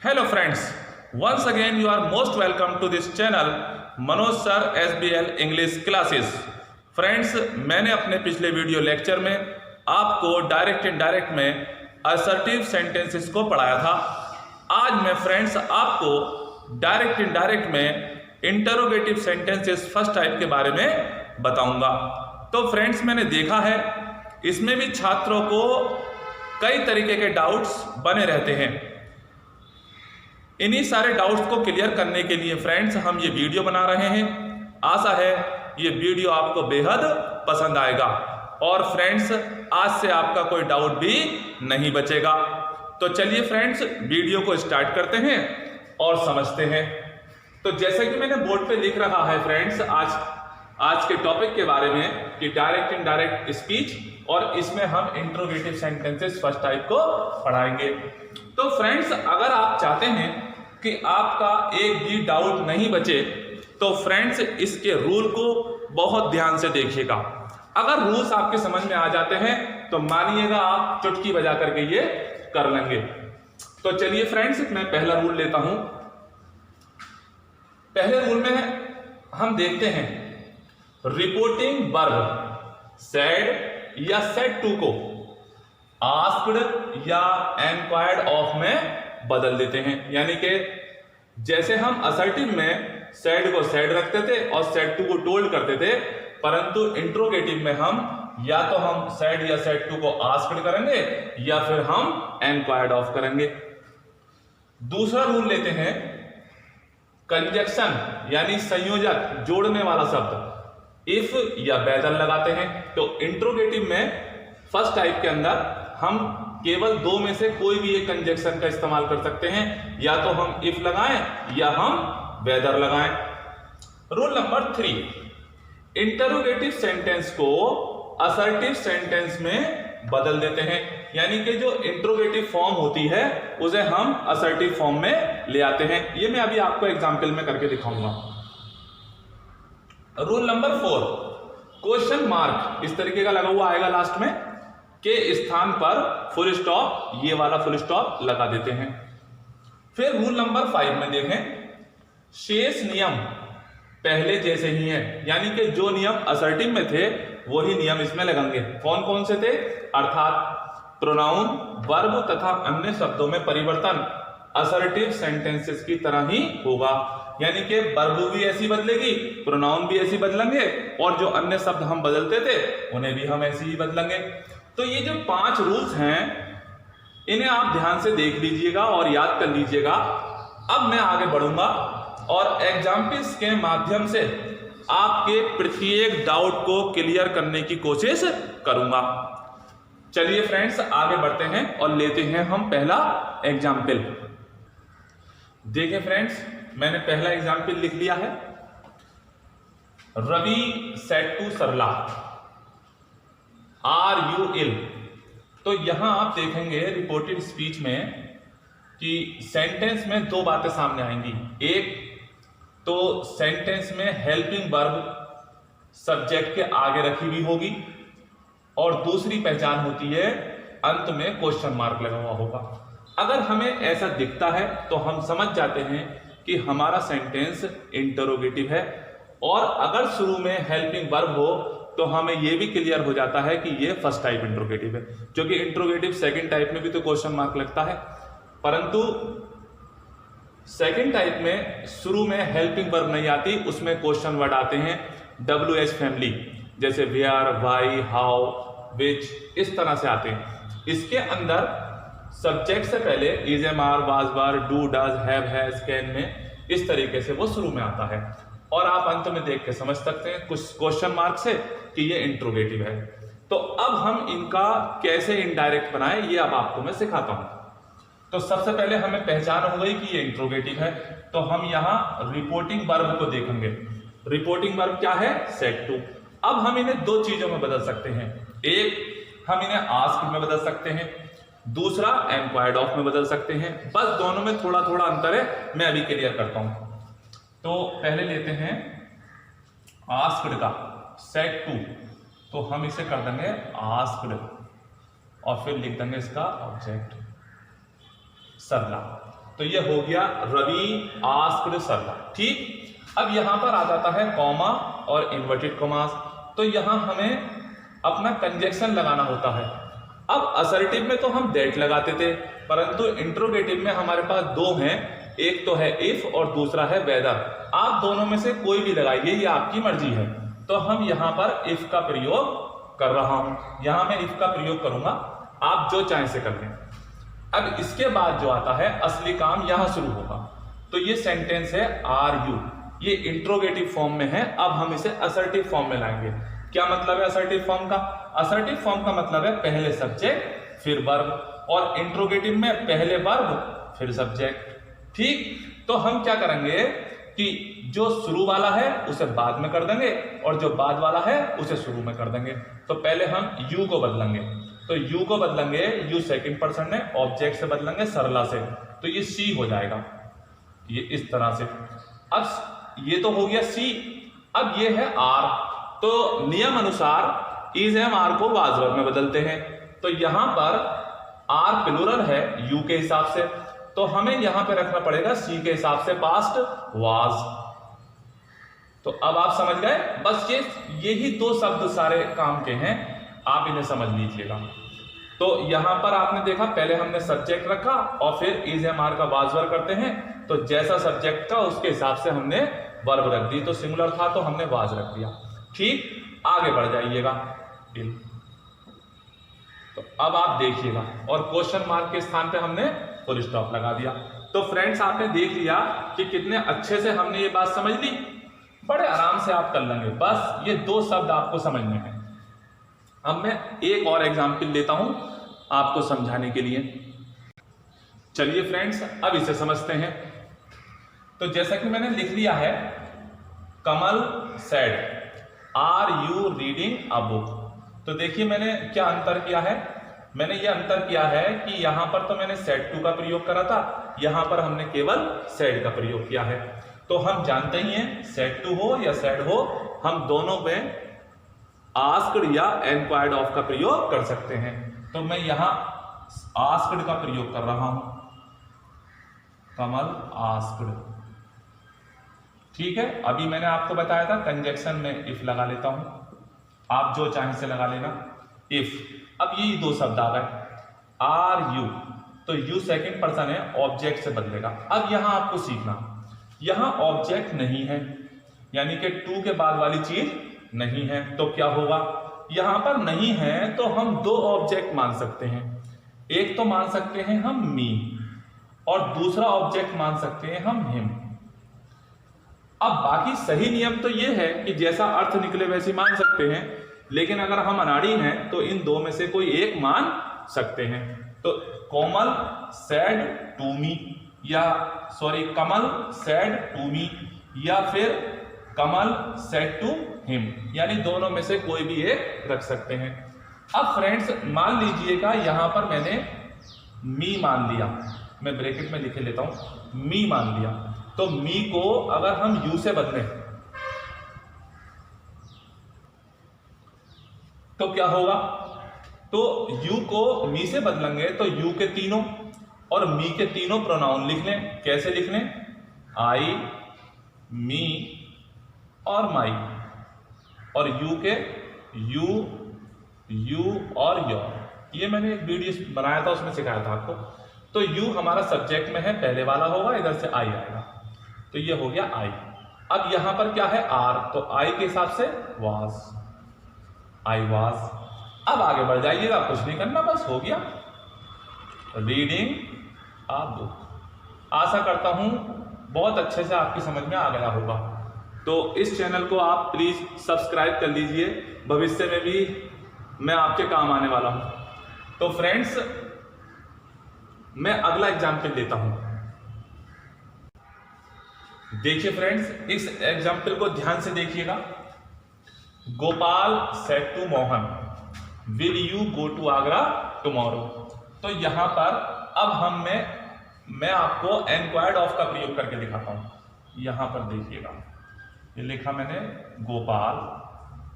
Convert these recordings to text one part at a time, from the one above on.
Hello friends, once again you are most welcome to this channel Manoj sir SBL English classes. Friends, मैंने अपने पिछले video lecture में आपको direct indirect में assertive sentences को पढ़ाया था। आज मैं फ्रेंड्स आपको डायरेक्ट इनडायरेक्ट में इंटरोगेटिव सेंटेंसेस फर्स्ट टाइप के बारे में बताऊंगा। तो फ्रेंड्स, मैंने देखा है इसमें भी छात्रों को कई तरीके के डाउट्स बने रहते हैं। इन्हीं सारे डाउट्स को क्लियर करने के लिए फ्रेंड्स हम ये वीडियो बना रहे हैं। आशा है ये वीडियो आपको बेहद पसंद आएगा और फ्रेंड्स आज से आपका कोई डाउट भी नहीं बचेगा। तो चलिए फ्रेंड्स वीडियो को स्टार्ट करते हैं और समझते हैं। तो जैसे कि मैंने बोर्ड पे लिख रखा है फ्रेंड्स आज के टॉपिक के बारे में कि डायरेक्ट इनडायरेक्ट स्पीच, और इसमें हम इंट्रोगेटिव सेंटेंसेस फर्स्ट टाइप को पढ़ाएंगे। तो फ्रेंड्स, अगर आप चाहते हैं कि आपका एक भी डाउट नहीं बचे तो फ्रेंड्स इसके रूल को बहुत ध्यान से देखिएगा। अगर रूल्स आपके समझ में आ जाते हैं तो मानिएगा आप चुटकी बजा करके ये कर लेंगे। तो चलिए फ्रेंड्स, मैं पहला रूल लेता हूं। पहले रूल में हम देखते हैं रिपोर्टिंग वर्ब सेड या सेड टू को आस्क्ड या एनक्वायर्ड ऑफ में बदल देते हैं। यानी कि जैसे हम असर्टिव में सेड को सेड रखते थे और सेड टू को टोल्ड करते थे, परंतु इंट्रोगेटिव में हम या तो हम सेड या सेड टू को आस्क्ड करेंगे या फिर हम एनक्वायर्ड ऑफ करेंगे। दूसरा रूल लेते हैं कंजक्शन यानी संयोजक जोड़ने वाला शब्द इफ या वेदर लगाते हैं। तो इंट्रोगेटिव में फर्स्ट टाइप के अंदर हम केवल दो में से कोई भी एक कंजक्शन का इस्तेमाल कर सकते हैं, या तो हम इफ लगाएं या हम वेदर लगाएं। रूल नंबर 3, इंटरोगेटिव सेंटेंस को असर्टिव सेंटेंस में बदल देते हैं। यानी कि जो इंट्रोगेटिव फॉर्म होती है उसे हम असर्टिव फॉर्म में ले आते हैं। ये मैं अभी आपको एग्जाम्पल में करके दिखाऊंगा। रूल नंबर 4, क्वेश्चन मार्क इस तरीके का लगा हुआ आएगा लास्ट में के स्थान पर फुल स्टॉप, ये वाला फुल स्टॉप लगा देते हैं। फिर रूल नंबर 5 में देखें शेष नियम पहले जैसे ही हैं, यानी कि जो नियम असर्टिव में थे वही नियम इसमें लगेंगे। कौन कौन से थे? अर्थात प्रोनाउन, वर्ब तथा अन्य शब्दों में परिवर्तन असर्टिव सेंटेंसेस की तरह ही होगा। यानी कि वर्ब भी ऐसी बदलेगी, प्रोनाउन भी ऐसी बदलेंगे और जो अन्य शब्द हम बदलते थे उन्हें भी हम ऐसे ही बदलेंगे। तो ये जो 5 रूल्स हैं इन्हें आप ध्यान से देख लीजिएगा और याद कर लीजिएगा। अब मैं आगे बढ़ूंगा और एग्जाम्पल्स के माध्यम से आपके प्रत्येक डाउट को क्लियर करने की कोशिश करूंगा। चलिए फ्रेंड्स आगे बढ़ते हैं और लेते हैं हम पहला एग्जाम्पल। देखिए फ्रेंड्स, मैंने पहला एग्जाम्पल लिख लिया है। Ravi said to Sarla are you ill. तो यहां आप देखेंगे रिपोर्टेड स्पीच में कि सेंटेंस में दो बातें सामने आएंगी। एक तो सेंटेंस में हेल्पिंग वर्ब सब्जेक्ट के आगे रखी हुई होगी और दूसरी पहचान होती है अंत में क्वेश्चन मार्क लगा हुआ होगा। अगर हमें ऐसा दिखता है तो हम समझ जाते हैं कि हमारा सेंटेंस इंटरोगेटिव है, और अगर शुरू में हेल्पिंग वर्ब हो तो हमें यह भी क्लियर हो जाता है कि यह फर्स्ट टाइप इंट्रोगेटिव है। क्योंकि इंट्रोगेटिव सेकंड टाइप में भी तो क्वेश्चन मार्क लगता है, परंतु सेकंड टाइप में शुरू में हेल्पिंग वर्ब नहीं आती, उसमें क्वेश्चन वर्ड आते हैं WH फैमिली, जैसे वेयर, व्हाई, हाउ, विच, इस तरह से आते हैं। इसके अंदर सब्जेक्ट से पहले is, am, are, was, were, do, does, have, has, can में इस तरीके से वो शुरू में आता है और आप अंत में देख के समझ सकते हैं कुछ क्वेश्चन मार्क से कि ये इंट्रोगेटिव है। तो अब हम इनका कैसे इनडायरेक्ट बनाएं ये अब आपको मैं सिखाता हूं। तो सबसे पहले हमें पहचान हो गई कि ये इंट्रोगेटिव है, तो हम यहां रिपोर्टिंग वर्ब को देखेंगे। रिपोर्टिंग वर्ब क्या है? Said to. अब हम इन्हें दो चीजों में बदल सकते हैं। एक, हम इन्हें आस्क्ड में बदल सकते हैं, दूसरा एनक्वायर्ड ऑफ में बदल सकते हैं। बस दोनों में थोड़ा थोड़ा अंतर है, मैं अभी क्लियर करता हूं। तो पहले लेते हैं आस्क्ड का सेड टू, तो हम इसे कर देंगे आस्क्ड और फिर लिख देंगे इसका ऑब्जेक्ट सरला। तो ये हो गया रवि आस्क्ड सरला। ठीक, अब यहां पर आ जाता है कॉमा और इन्वर्टेड कॉमास। तो यहां हमें अपना कंजक्शन लगाना होता है। अब असर्टिव में तो हम दैट लगाते थे, परंतु इंट्रोगेटिव में हमारे पास दो हैं, एक तो है इफ और दूसरा है वेदर। आप दोनों में से कोई भी लगाइए, ये आपकी मर्जी है। तो हम यहां पर इफ का प्रयोग कर रहा हूं, यहां मैं इफ का प्रयोग करूंगा, आप जो चाहें से कर लें। अब इसके बाद जो आता है असली काम यहां शुरू होगा। तो ये सेंटेंस है आर यू, ये इंट्रोगेटिव फॉर्म में है। अब हम इसे असर्टिव फॉर्म में लाएंगे। क्या मतलब है असर्टिव फॉर्म का? असर्टिव फॉर्म का मतलब है पहले सब्जेक्ट फिर वर्ब, और इंट्रोगेटिव में पहले वर्ब फिर सब्जेक्ट। ठीक, तो हम क्या करेंगे कि जो शुरू वाला है उसे बाद में कर देंगे और जो बाद वाला है उसे शुरू में कर देंगे। तो पहले हम यू को बदलेंगे, तो यू को बदलेंगे, यू सेकंड पर्सन में, ऑब्जेक्ट से बदलेंगे सरला से, तो ये सी हो जाएगा, ये इस तरह से। अब ये तो हो गया सी। अब ये है आर, तो नियम अनुसार इज एम आर को वाज वर्ब में बदलते हैं। तो यहां पर आर प्लूरल है यू के हिसाब से, तो हमें यहां पे रखना पड़ेगा सी के हिसाब से पास्ट वाज। तो अब आप समझ गए, बस यही दो शब्द सारे काम के हैं, आप इन्हें समझ लीजिएगा। तो यहां पर आपने देखा पहले हमने सब्जेक्ट रखा और फिर इज एम आर का वाज वर्ब करते हैं, तो जैसा सब्जेक्ट था उसके हिसाब से हमने वर्ब रख दी। तो सिंगुलर था तो हमने वाज रख दिया। ठीक, आगे बढ़ जाइएगा। तो अब आप देखिएगा, और क्वेश्चन मार्क के स्थान पे हमने फुल स्टॉप लगा दिया। तो फ्रेंड्स आपने देख लिया कि कितने अच्छे से हमने ये बात समझ ली। बड़े आराम से आप कर लेंगे, बस ये दो शब्द आपको समझने हैं। अब मैं एक और एग्जाम्पल लेता हूं आपको समझाने के लिए। चलिए फ्रेंड्स अब इसे समझते हैं। तो जैसा कि मैंने लिख लिया है, Kamal said are you reading a book. तो देखिए मैंने क्या अंतर किया है, मैंने ये अंतर किया है कि यहां पर तो मैंने सेड टू का प्रयोग करा था, यहां पर हमने केवल सेड का प्रयोग किया है। तो हम जानते ही हैं सेड टू हो या सेड हो, हम दोनों में आस्क्ड या एनक्वायर्ड ऑफ का प्रयोग कर सकते हैं। तो मैं यहां आस्क्ड का प्रयोग कर रहा हूं, कमल आस्क्ड। ठीक है, अभी मैंने आपको बताया था कंजक्शन में इफ लगा लेता हूं, आप जो चाहें से लगा लेना इफ। अब ये दो शब्द आ गए आर यू, तो यू सेकंड पर्सन है, ऑब्जेक्ट से बदलेगा। अब यहां आपको सीखना, यहां ऑब्जेक्ट नहीं है, यानी कि टू के बाद वाली चीज नहीं है, तो क्या होगा? यहां पर नहीं है तो हम दो ऑब्जेक्ट मान सकते हैं। एक तो मान सकते हैं हम मी, और दूसरा ऑब्जेक्ट मान सकते हैं हम हिम। अब बाकी सही नियम तो ये है कि जैसा अर्थ निकले वैसे मान सकते हैं, लेकिन अगर हम अनाड़ी हैं तो इन दो में से कोई एक मान सकते हैं। तो कोमल सेड टू मी, या sorry Kamal said to me, या फिर कमल सेड टू हिम, यानी दोनों में से कोई भी एक रख सकते हैं। अब फ्रेंड्स मान लीजिएगा यहां पर मैंने मी मान लिया, मैं ब्रैकेट में लिखे लेता हूं, मी मान लिया। तो मी को अगर हम यू से बदलें तो क्या होगा? तो यू को मी से बदलेंगे तो यू के तीनों और मी के तीनों प्रोनाउन लिख लें। कैसे लिख लें? आई, मी और माई, और यू के यू, यू और योर। ये मैंने एक वीडियो बनाया था उसमें सिखाया था आपको। तो यू हमारा सब्जेक्ट में है, पहले वाला होगा, इधर से आई आएगा, तो ये हो गया आई। अब यहां पर क्या है? आर, तो आई के हिसाब से वाज, आई वाज। अब आगे बढ़ जाइएगा, कुछ नहीं करना, बस हो गया रीडिंग अ बुक। आशा करता हूं बहुत अच्छे से आपकी समझ में आ गया होगा। तो इस चैनल को आप प्लीज सब्सक्राइब कर लीजिए, भविष्य में भी मैं आपके काम आने वाला हूं। तो फ्रेंड्स मैं अगला एग्जाम्पल देता हूं। देखिए फ्रेंड्स, इस एग्जाम्पल को ध्यान से देखिएगा। Gopal said to Mohan, will you go to Agra tomorrow. तो यहां पर अब मैं आपको एनक्वायर्ड ऑफ का प्रयोग करके दिखाता हूं। यहां पर देखिएगा, ये लिखा मैंने गोपाल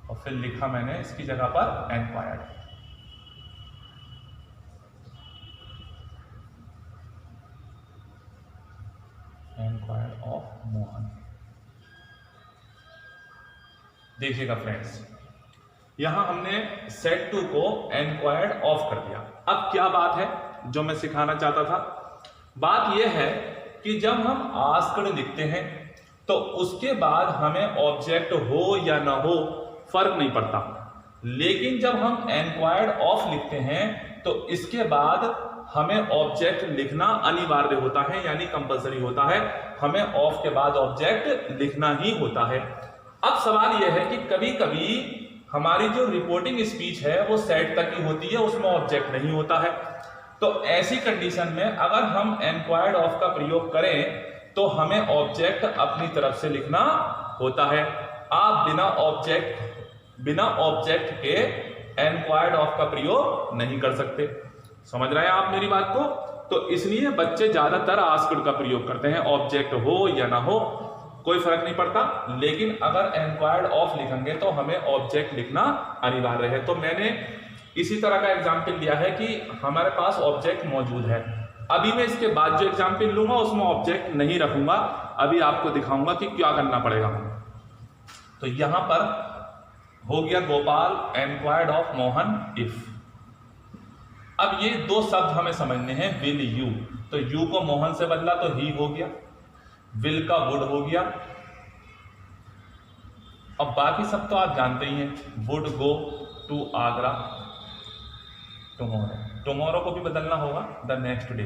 और फिर लिखा मैंने इसकी जगह पर एनक्वायर्ड। एनक्वायर्ड ऑफ मोहन। देखिएगा फ्रेंड्स, यहां हमने सेट टू को एनक्वायर्ड ऑफ कर दिया। अब क्या बात है जो मैं सिखाना चाहता था, बात यह है कि जब हम आस्क्ड लिखते हैं तो उसके बाद हमें ऑब्जेक्ट हो या ना हो फर्क नहीं पड़ता, लेकिन जब हम एनक्वायर्ड ऑफ लिखते हैं तो इसके बाद हमें ऑब्जेक्ट लिखना अनिवार्य होता है, यानी कंपलसरी होता है, हमें ऑफ के बाद ऑब्जेक्ट लिखना ही होता है। अब सवाल यह है कि कभी कभी हमारी जो रिपोर्टिंग स्पीच है वो सेट तक ही होती है, उसमें ऑब्जेक्ट नहीं होता है। तो ऐसी कंडीशन में अगर हम एनक्वायर्ड ऑफ का प्रयोग करें तो हमें ऑब्जेक्ट अपनी तरफ से लिखना होता है। आप बिना ऑब्जेक्ट के एनक्वायर्ड ऑफ का प्रयोग नहीं कर सकते। समझ रहे हैं आप मेरी बात को? तो इसलिए बच्चे ज्यादातर आस्क्ड का प्रयोग करते हैं, ऑब्जेक्ट हो या ना हो कोई फर्क नहीं पड़ता, लेकिन अगर एनक्वायर्ड ऑफ लिखेंगे तो हमें ऑब्जेक्ट लिखना अनिवार्य है। तो मैंने इसी तरह का एग्जाम्पल लिया है कि हमारे पास ऑब्जेक्ट मौजूद है। अभी मैं इसके बाद जो एग्जाम्पल लूंगा उसमें ऑब्जेक्ट नहीं रखूंगा, अभी आपको दिखाऊंगा कि क्या करना पड़ेगा। तो यहां पर हो गया गोपाल एनक्वायर्ड ऑफ मोहन इफ। अब ये दो शब्द हमें समझने हैं, विल यू, तो यू को मोहन से बदला तो ही हो गया, विल का वुड हो गया। अब बाकी सब तो आप जानते ही हैं, would go to Agra tomorrow, tomorrow को भी बदलना होगा द नेक्स्ट डे,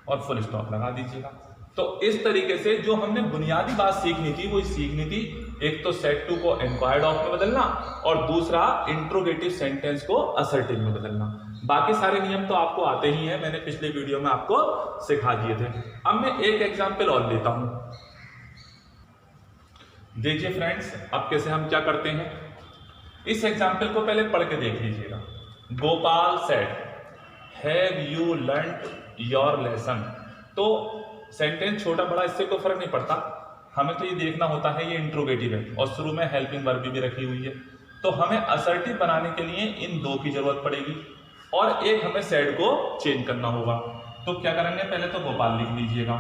और फुल स्टॉप लगा दीजिएगा। तो इस तरीके से जो हमने बुनियादी बात सीखनी थी वो सीखनी थी, एक तो सेट टू को एनक्वायर्ड ऑफ में बदलना और दूसरा इंट्रोगेटिव सेंटेंस को असर्टिव में बदलना। बाकी सारे नियम तो आपको आते ही हैं, मैंने पिछले वीडियो में आपको सिखा दिए थे। अब मैं एक एग्जांपल और लेता हूं। देखिए फ्रेंड्स, अब कैसे हम क्या करते हैं, इस एग्जांपल को पहले पढ़ के देख लीजिएगा। Gopal said have you learned your lesson. तो सेंटेंस छोटा बड़ा इससे कोई फर्क नहीं पड़ता, हमें तो ये देखना होता है ये इंट्रोगेटिव है और शुरू में हेल्पिंग वर्ब भी रखी हुई है। तो हमें असर्टिव बनाने के लिए इन दो की जरूरत पड़ेगी और एक हमें सेड को चेंज करना होगा। तो क्या करेंगे, पहले तो गोपाल लिख लीजिएगा।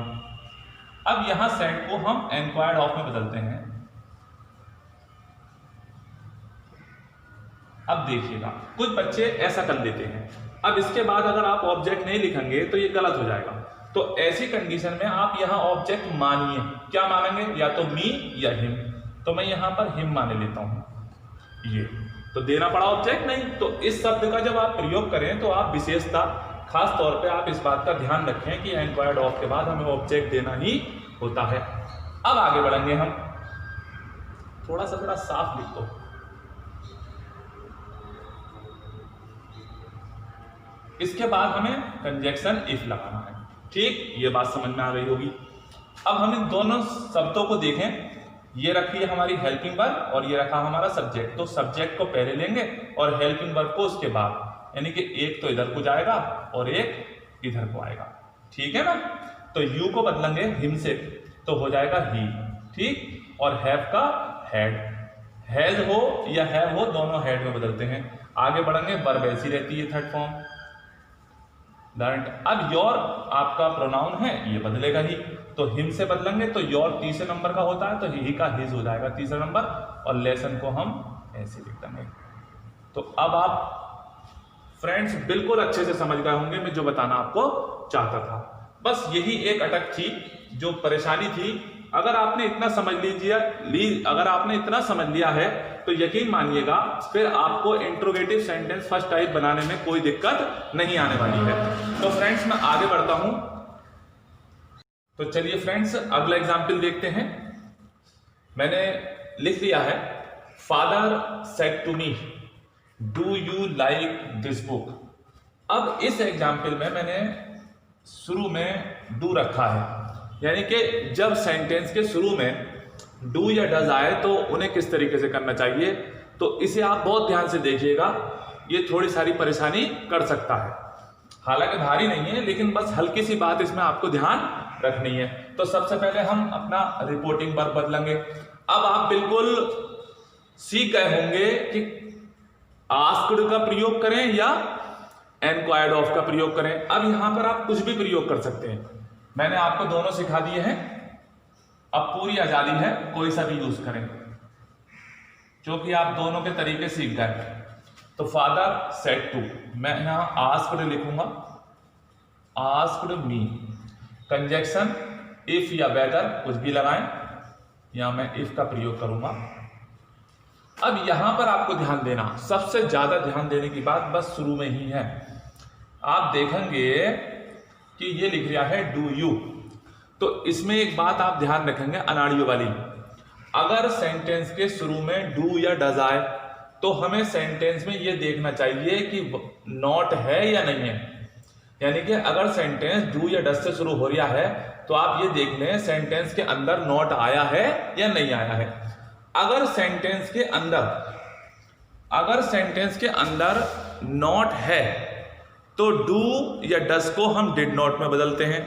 अब यहां सेड को हम एनक्वायर्ड ऑफ में बदलते हैं। अब देखिएगा, कुछ बच्चे ऐसा कर लेते हैं, अब इसके बाद अगर आप ऑब्जेक्ट नहीं लिखेंगे तो ये गलत हो जाएगा। तो ऐसी कंडीशन में आप यहां ऑब्जेक्ट मानिए, क्या मानेंगे, या तो मी या हिम। तो मैं यहां पर हिम माने लेता हूं, ये तो देना पड़ा ऑब्जेक्ट नहीं। तो इस शब्द का जब आप प्रयोग करें तो आप विशेषता खास तौर पे आप इस बात का ध्यान रखें कि एनक्वायर्ड ऑफ के बाद हमें ऑब्जेक्ट देना ही होता है। अब आगे बढ़ेंगे हम, थोड़ा सा जरा साफ लिख दो। इसके बाद हमें कंजक्शन इफ लगाना है, ठीक, ये बात समझ में आ गई होगी। अब हम इन दोनों शब्दों को देखें, ये रखी है हमारी हेल्पिंग वर्ब और ये रखा हमारा सब्जेक्ट। तो सब्जेक्ट को पहले लेंगे और हेल्पिंग वर्ब को उसके बाद, यानी कि एक तो इधर को जाएगा और एक इधर को आएगा, ठीक है ना। तो यू को बदलेंगे हिम से तो हो जाएगा ही, ठीक, और हैव का हैड, हैज हो या हैव हो दोनों हैड में बदलते हैं। आगे बढ़ेंगे, वर्ब ऐसी रहती है थर्ड फॉर्म लर्नड। अब योर आपका प्रोनाउन है, ये बदलेगा ही, तो हिम से बदलेंगे तो योर तीसरे नंबर का होता है तो ही का हिज हो जाएगा तीसरा नंबर, और लेसन को हम ऐसे लिख देंगे। तो अब आप फ्रेंड्स बिल्कुल अच्छे से समझ गए होंगे मैं जो बताना आपको चाहता था। बस यही एक अटक थी, जो परेशानी थी। अगर आपने इतना समझ लिया है तो यकीन मानिएगा फिर आपको इंट्रोगेटिव सेंटेंस फर्स्ट टाइप बनाने में कोई दिक्कत नहीं आने वाली है। तो फ्रेंड्स मैं आगे बढ़ता हूं। तो चलिए फ्रेंड्स अगला एग्जाम्पल देखते हैं। मैंने लिख लिया है, father said to me do you like this book. अब इस एग्जाम्पल में मैंने शुरू में डू रखा है, यानी कि जब सेंटेंस के शुरू में डू या डज आए तो उन्हें किस तरीके से करना चाहिए। तो इसे आप बहुत ध्यान से देखिएगा, ये थोड़ी सारी परेशानी कर सकता है, हालांकि भारी नहीं है, लेकिन बस हल्की सी बात इसमें आपको ध्यान रखनी है। तो सबसे पहले हम अपना रिपोर्टिंग वर्ब बदलेंगे। अब आप बिल्कुल सीख गए होंगे कि आस्क्ड का प्रयोग करें या एन को ऐड ऑफ का प्रयोग करें। अब यहां पर आप कुछ भी प्रयोग कर सकते हैं, मैंने आपको दोनों सिखा दिए हैं, अब पूरी आजादी है, कोई सा भी यूज करें, क्योंकि आप दोनों के तरीके सीख गए। तो फादर सेड टू, मैं यहां आस्क्ड लिखूंगा, आस्क्ड मी, कंजक्शन इफ या वेदर कुछ भी लगाएं, यहां मैं इफ का प्रयोग करूंगा। अब यहां पर आपको ध्यान देना, सबसे ज्यादा ध्यान देने की बात बस शुरू में ही है। आप देखेंगे कि ये लिख रहा है डू यू, तो इसमें एक बात आप ध्यान रखेंगे अनाड़ियों वाली, अगर सेंटेंस के शुरू में डू या डज आए तो हमें सेंटेंस में ये देखना चाहिए कि नॉट है या नहीं है। यानी कि अगर सेंटेंस डू या डज से शुरू हो रहा है तो आप ये देख लें सेंटेंस के अंदर नॉट आया है या नहीं आया है। अगर सेंटेंस के अंदर नॉट है तो डू या डज को हम डिड नॉट में बदलते हैं,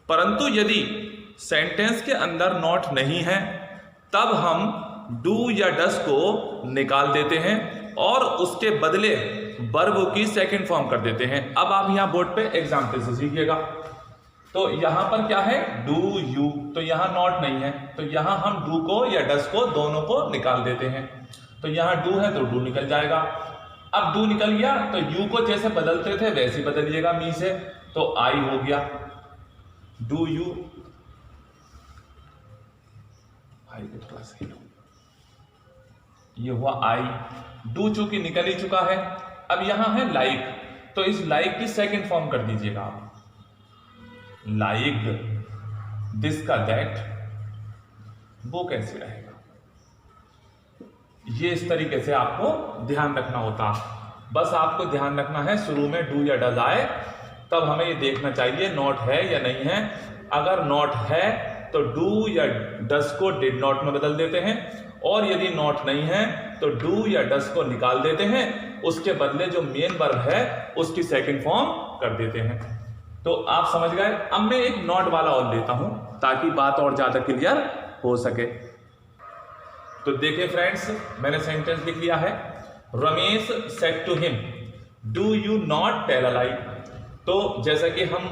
परंतु यदि सेंटेंस के अंदर नॉट नहीं है तब हम डू या डज को निकाल देते हैं और उसके बदले वर्ब की सेकंड फॉर्म कर देते हैं। अब आप यहां बोर्ड पे एग्जाम्पल से सीखिएगा। तो यहां पर क्या है, डू यू, तो यहां नॉट नहीं है, तो यहां हम डू को या डज को दोनों को निकाल देते हैं। तो यहां डू है तो डू निकल जाएगा। अब डू निकल गया तो यू को जैसे बदलते थे वैसे ही बदलिएगा मी से, तो आई हो गया डू यू, आई को थोड़ा सा हिलो, ये हुआ आई। डू चूंकि निकल ही चुका है, अब यहां है लाइक, तो इस लाइक की सेकंड फॉर्म कर दीजिएगा आप, लाइक दिस का दैट, वो कैसे रहेगा, ये इस तरीके से आपको ध्यान रखना होता। बस आपको ध्यान रखना है शुरू में डू या डज आए तब हमें ये देखना चाहिए नॉट है या नहीं है। अगर नॉट है तो डू या डज को डिड नॉट में बदल देते हैं, और यदि नॉट नहीं है तो डू या डज को निकाल देते हैं, उसके बदले जो मेन वर्ब है उसकी सेकंड फॉर्म कर देते हैं। तो आप समझ गए। अब मैं एक नॉट वाला और लेता हूं ताकि बात और ज्यादा क्लियर हो सके। तो देखिए फ्रेंड्स, मैंने सेंटेंस लिख लिया है, Ramesh said to him do you not tell a lie. तो जैसा कि हम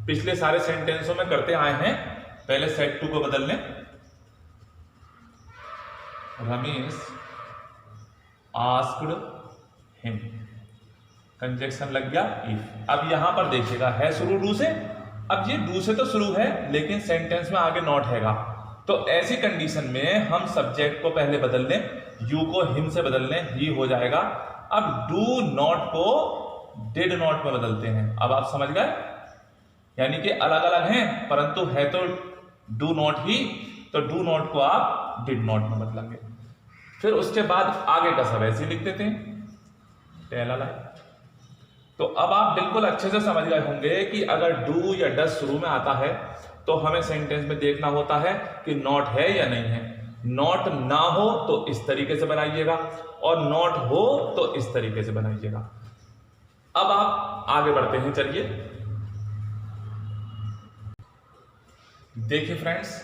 पिछले सारे सेंटेंसों में करते आए हैं, पहले सेड टू को बदल लें, रमेश आस्क्ड हिम, कंजक्शन लग गया इफ। अब यहां पर देखिएगा है शुरू डू से, अब ये डू से तो शुरू है लेकिन सेंटेंस में आगे नॉट हैगा, तो ऐसी कंडीशन में हम सब्जेक्ट को पहले बदल लें, यू को हिम से बदल लें, ही हो जाएगा। अब डू नॉट को डिड नॉट में बदलते हैं। अब आप समझ गए, यानी कि अलग अलग हैं परंतु है तो डू नॉट ही, तो डू नॉट को आप डिड नॉट में बदलेंगे। फिर उसके बाद आगे का सब ऐसे लिख देते हैं, टेल अ लाई। तो अब आप बिल्कुल अच्छे से समझ गए होंगे कि अगर डू या डज शुरू में आता है तो हमें सेंटेंस में देखना होता है कि नॉट है या नहीं है। नॉट ना हो तो इस तरीके से बनाइएगा, और नॉट हो तो इस तरीके से बनाइएगा। अब आप आगे बढ़ते हैं, चलिए देखिए फ्रेंड्स,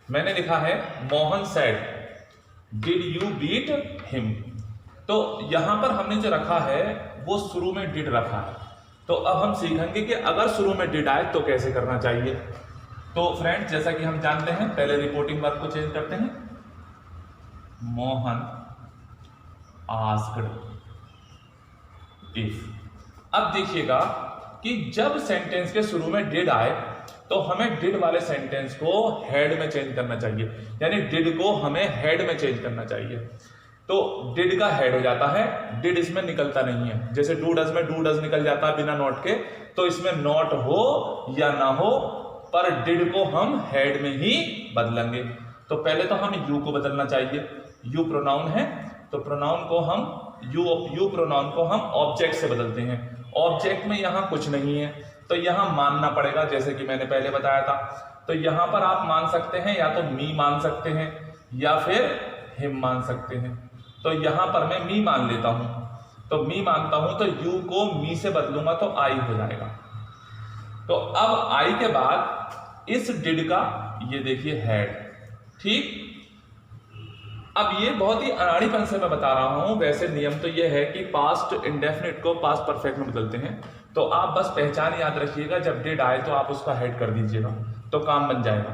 मैंने लिखा है Mohan said did you beat him. तो यहां पर हमने जो रखा है वो शुरू में डिड रखा है। तो अब हम सीखेंगे कि अगर शुरू में डिड आए तो कैसे करना चाहिए। तो फ्रेंड्स, जैसा कि हम जानते हैं, पहले रिपोर्टिंग वर्ब को चेंज करते हैं, मोहन आस्क्ड इफ। अब देखिएगा कि जब सेंटेंस के शुरू में डिड आए तो हमें डिड वाले सेंटेंस को हेड में चेंज करना चाहिए, यानी डिड को हमें हेड में चेंज करना चाहिए। तो डिड का हेड हो जाता है, डिड इसमें निकलता नहीं है। जैसे डू डज में डू डज निकल जाता है बिना नॉट के, तो इसमें नॉट हो या ना हो पर डिड को हम हेड में ही बदलेंगे। तो पहले तो हमें यू को बदलना चाहिए, यू प्रोनाउन है तो प्रोनाउन को हम यू प्रोनाउन को हम ऑब्जेक्ट से बदलते हैं। ऑब्जेक्ट में यहां कुछ नहीं है तो यहां मानना पड़ेगा, जैसे कि मैंने पहले बताया था। तो यहां पर आप मान सकते हैं या तो मी मान सकते हैं या फिर हिम मान सकते हैं। तो यहां पर मैं मी मान लेता हूं, तो मी मानता हूं तो यू को मी से बदलूंगा तो आई हो जाएगा। तो अब आई के बाद इस डिड का ये देखिए हेड, ठीक, अब ये बहुत ही अनाड़ीपन से मैं बता रहा हूँ, वैसे नियम तो ये है कि पास्ट इंडेफिनिट को पास्ट परफेक्ट में बदलते हैं। तो आप बस पहचान याद रखिएगा, जब डिड आए तो आप उसका हेड कर दीजिएगा तो काम बन जाएगा।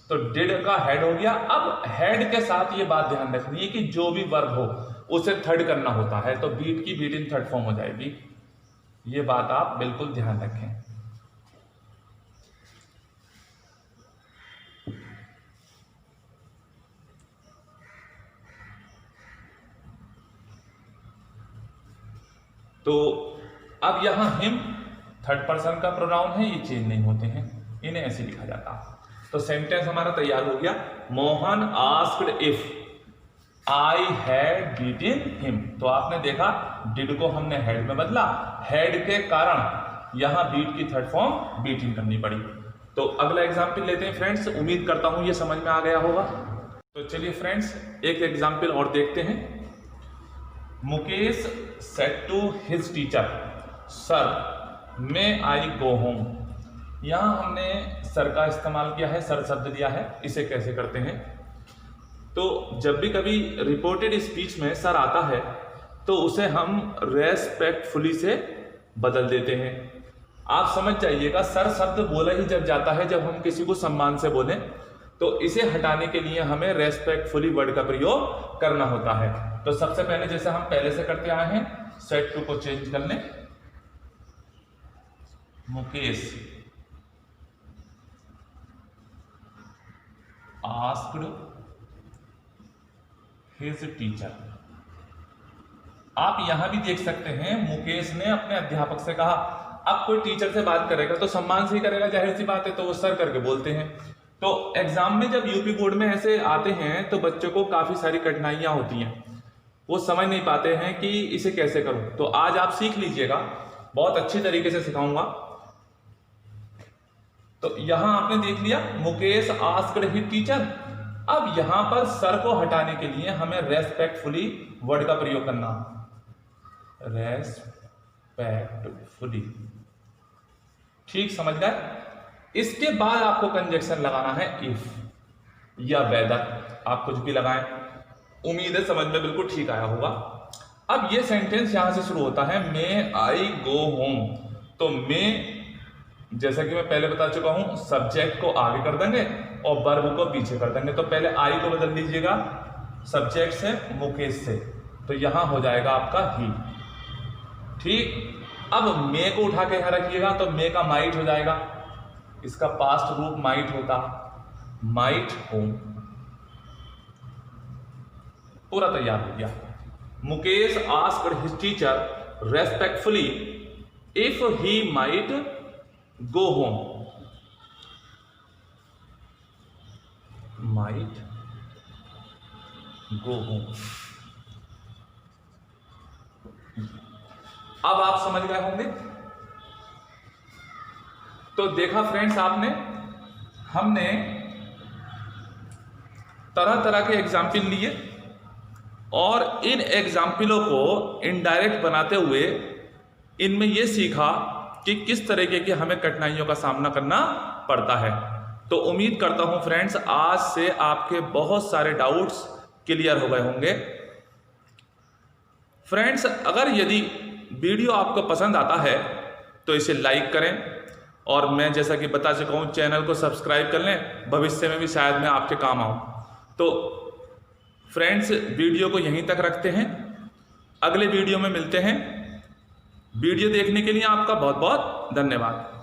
तो डिड का हेड हो गया। अब हेड के साथ ये बात ध्यान रखनी है कि जो भी वर्ब हो उसे थर्ड करना होता है, तो बीट की बीट इन थर्ड फॉर्म हो जाएगी। ये बात आप बिल्कुल ध्यान रखें। तो अब यहां हिम थर्ड पर्सन का प्रोनाउन है, ये चेंज नहीं होते हैं, इन्हें ऐसे लिखा जाता। तो सेंटेंस हमारा तैयार हो गया। Mohan asked if I had beaten him. तो आपने देखा डिड को हमने हेड में बदला, हेड के कारण यहां बीट की थर्ड फॉर्म बीटिंग करनी पड़ी। तो अगला एग्जाम्पल लेते हैं फ्रेंड्स, उम्मीद करता हूं ये समझ में आ गया होगा। तो चलिए फ्रेंड्स एक एग्जाम्पल और देखते हैं। Mukesh said to his teacher sir may I go home. यहां हमने सर का इस्तेमाल किया है, सर शब्द दिया है। इसे कैसे करते हैं, तो जब भी कभी रिपोर्टेड स्पीच में सर आता है तो उसे हम रेस्पेक्टफुली से बदल देते हैं। आप समझ जाइएगा, सर शब्द बोला ही जब जाता है जब हम किसी को सम्मान से बोलें, तो इसे हटाने के लिए हमें रेस्पेक्टफुली वर्ड का प्रयोग करना होता है। तो सबसे पहले जैसे हम पहले से करते आए हैं, सेड टू को चेंज कर लें, मुकेश आस्क्ड हिज टीचर। आप यहां भी देख सकते हैं मुकेश ने अपने अध्यापक से कहा। अब कोई टीचर से बात करेगा तो सम्मान से ही करेगा, जाहिर सी बात है, तो वो सर करके बोलते हैं। तो एग्जाम में जब यूपी बोर्ड में ऐसे आते हैं तो बच्चों को काफी सारी कठिनाइयां होती हैं, वो समझ नहीं पाते हैं कि इसे कैसे करूं। तो आज आप सीख लीजिएगा, बहुत अच्छी तरीके से सिखाऊंगा। तो यहां आपने देख लिया मुकेश आस्क्ड हिज टीचर। अब यहां पर सर को हटाने के लिए हमें रेस्पेक्टफुली वर्ड का प्रयोग करना, रेस्पेक्टफुली। ठीक समझ गए। इसके बाद आपको कंजक्शन लगाना है इफ या वेदर, आप कुछ भी लगाएं। उम्मीद है समझ में बिल्कुल ठीक आया होगा। अब ये सेंटेंस यहां से शुरू होता है, मे आई गो होम। तो मे, जैसा कि मैं पहले बता चुका हूं, सब्जेक्ट को आगे कर देंगे और वर्ब को पीछे कर देंगे। तो पहले आई को बदल दीजिएगा सब्जेक्ट से, मुकेश से, तो यहां हो जाएगा आपका ही। ठीक। अब मे को उठा के यहां रखिएगा तो मे का माइट हो जाएगा, इसका पास्ट रूप माइट होता, माइट होम। पूरा तैयार हो गया। Mukesh asked his teacher respectfully if he might go home. Might go home. अब आप समझ गए होंगे। तो देखा फ्रेंड्स आपने, हमने तरह तरह के एग्जाम्पल लिए और इन एग्जाम्पलों को इनडायरेक्ट बनाते हुए इनमें यह सीखा कि किस तरीके की हमें कठिनाइयों का सामना करना पड़ता है। तो उम्मीद करता हूं फ्रेंड्स आज से आपके बहुत सारे डाउट्स क्लियर हो गए होंगे। फ्रेंड्स अगर यदि वीडियो आपको पसंद आता है तो इसे लाइक करें और मैं जैसा कि बता चुका हूं चैनल को सब्सक्राइब कर लें, भविष्य में भी शायद मैं आपके काम आऊं। तो फ्रेंड्स वीडियो को यहीं तक रखते हैं, अगले वीडियो में मिलते हैं। वीडियो देखने के लिए आपका बहुत बहुत धन्यवाद।